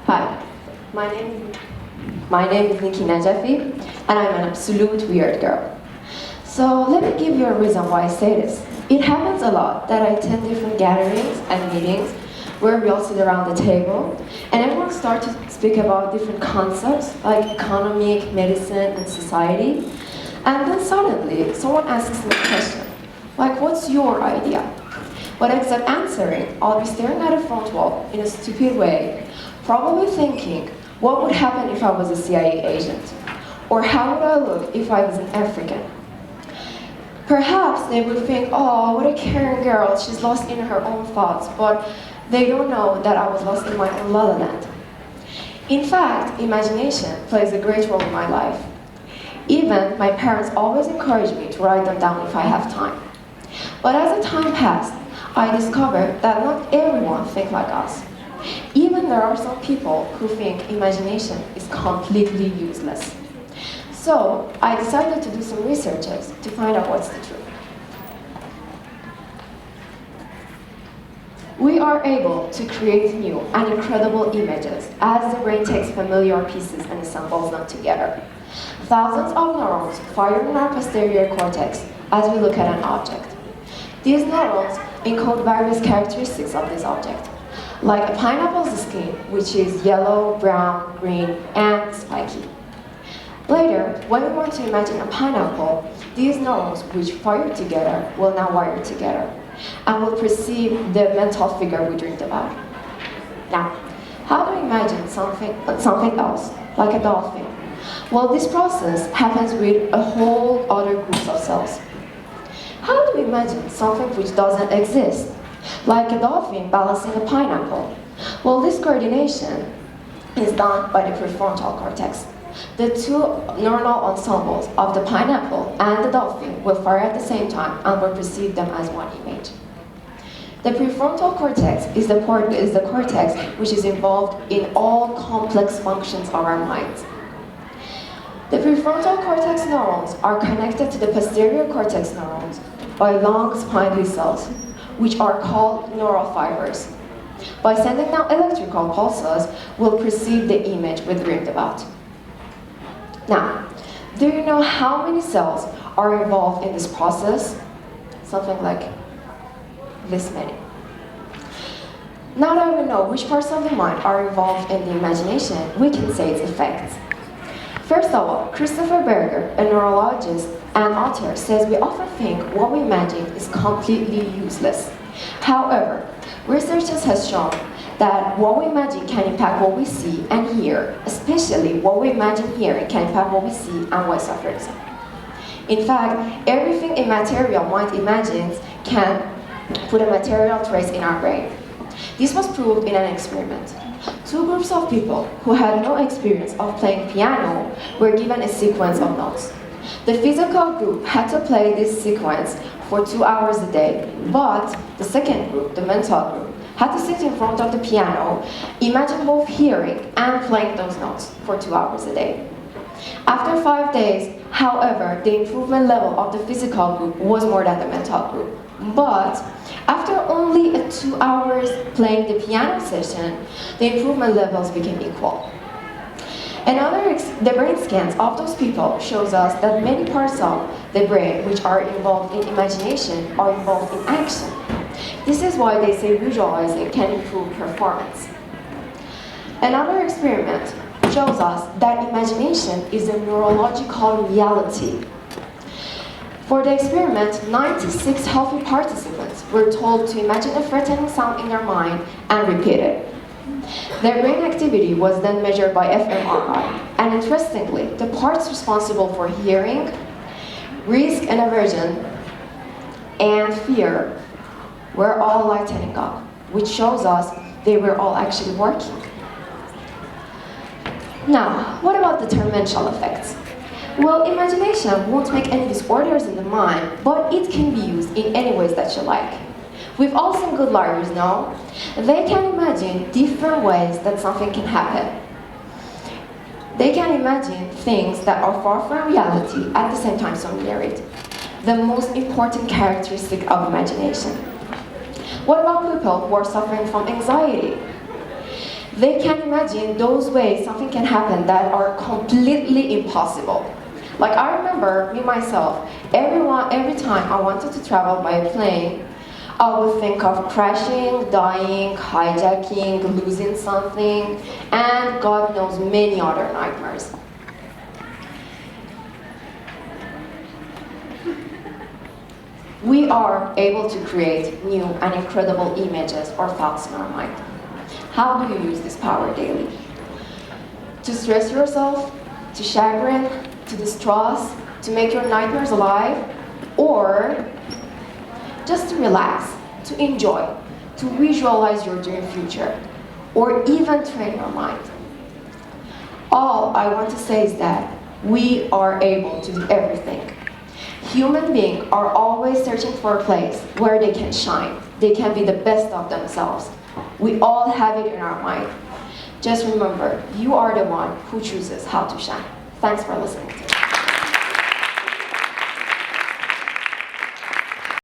Hi, my name is, my name is Niki Najafi, and I'm an absolute weird girl. So let me give you a reason why I say this. It happens a lot that I attend different gatherings and meetings where we all sit around the table and everyone starts to speak about different concepts like economic, medicine, and society. And then suddenly someone asks me a question, like, what's your idea? But instead of answering, I'll be staring at a front wall in a stupid way, probably thinking, what would happen if I was a CIA agent? Or how would I look if I was an African? Perhaps they would think, oh, what a caring girl, she's lost in her own thoughts, but they don't know that I was lost in my own la la land. In fact, imagination plays a great role in my life. Even my parents always encourage me to write them down if I have time. But as the time passed, I discovered that not everyone thinks like us. Even there are some people who think imagination is completely useless. So I decided to do some researches to find out what's the truth. We are able to create new and incredible images as the brain takes familiar pieces and assembles them together. Thousands of neurons fire in our posterior cortex as we look at an object. These neurons encode various characteristics of this object, like a pineapple's skin, which is yellow, brown, green, and spiky. Later, when we want to imagine a pineapple, these neurons, which fire together, will now wire together, and will perceive the mental figure we dreamed about. Now, how do we imagine something else, like a dolphin? Well, this process happens with a whole other group of cells. How do we imagine something which doesn't exist, like a dolphin balancing a pineapple? Well, this coordination is done by the prefrontal cortex. The two neuronal ensembles of the pineapple and the dolphin will fire at the same time and will perceive them as one image. The prefrontal cortex is the cortex which is involved in all complex functions of our minds. The prefrontal cortex neurons are connected to the posterior cortex neurons by long spindly cells, which are called neural fibers. By sending out electrical pulses, we'll perceive the image we dreamed about. Now, do you know how many cells are involved in this process? Something like this many. Now that we know which parts of the mind are involved in the imagination, we can say its effects. First of all, Christopher Berger, a neurologist and author, says we often think what we imagine is completely useless. However, researchers have shown that what we imagine can impact what we see and hear, especially what we imagine hearing can impact what we see and vice versa. In fact, everything immaterial mind imagines can put a material trace in our brain. This was proved in an experiment. Two groups of people who had no experience of playing piano were given a sequence of notes. The physical group had to play this sequence for 2 hours a day, but the second group, the mental group, had to sit in front of the piano, imagine both hearing and playing those notes for 2 hours a day. After 5 days, however, the improvement level of the physical group was more than the mental group. But after only 2 hours playing the piano session, the improvement levels became equal. The brain scans of those people shows us that many parts of the brain which are involved in imagination are involved in action. This is why they say visualizing can improve performance. Another experiment shows us that imagination is a neurological reality. For the experiment, 96 healthy participants were told to imagine a threatening sound in their mind and repeat it. Their brain activity was then measured by fMRI, and interestingly, the parts responsible for hearing, risk and aversion, and fear were all lightening up, which shows us they were all actually working. Now, what about the torrential effects? Well, imagination won't make any disorders in the mind, but it can be used in any ways that you like. We've all seen good lawyers, no? They can imagine different ways that something can happen. They can imagine things that are far from reality at the same time so near it. The most important characteristic of imagination. What about people who are suffering from anxiety? They can imagine those ways something can happen that are completely impossible. Like I remember me myself, every time I wanted to travel by plane, I would think of crashing, dying, hijacking, losing something, and God knows many other nightmares. We are able to create new and incredible images or thoughts in our mind. How do you use this power daily? To stress yourself, to chagrin, to distrust, to make your nightmares alive, or just to relax, to enjoy, to visualize your dream future, or even train your mind. All I want to say is that we are able to do everything. Human beings are always searching for a place where they can shine. They can be the best of themselves. We all have it in our mind. Just remember, you are the one who chooses how to shine. Thanks for listening to me.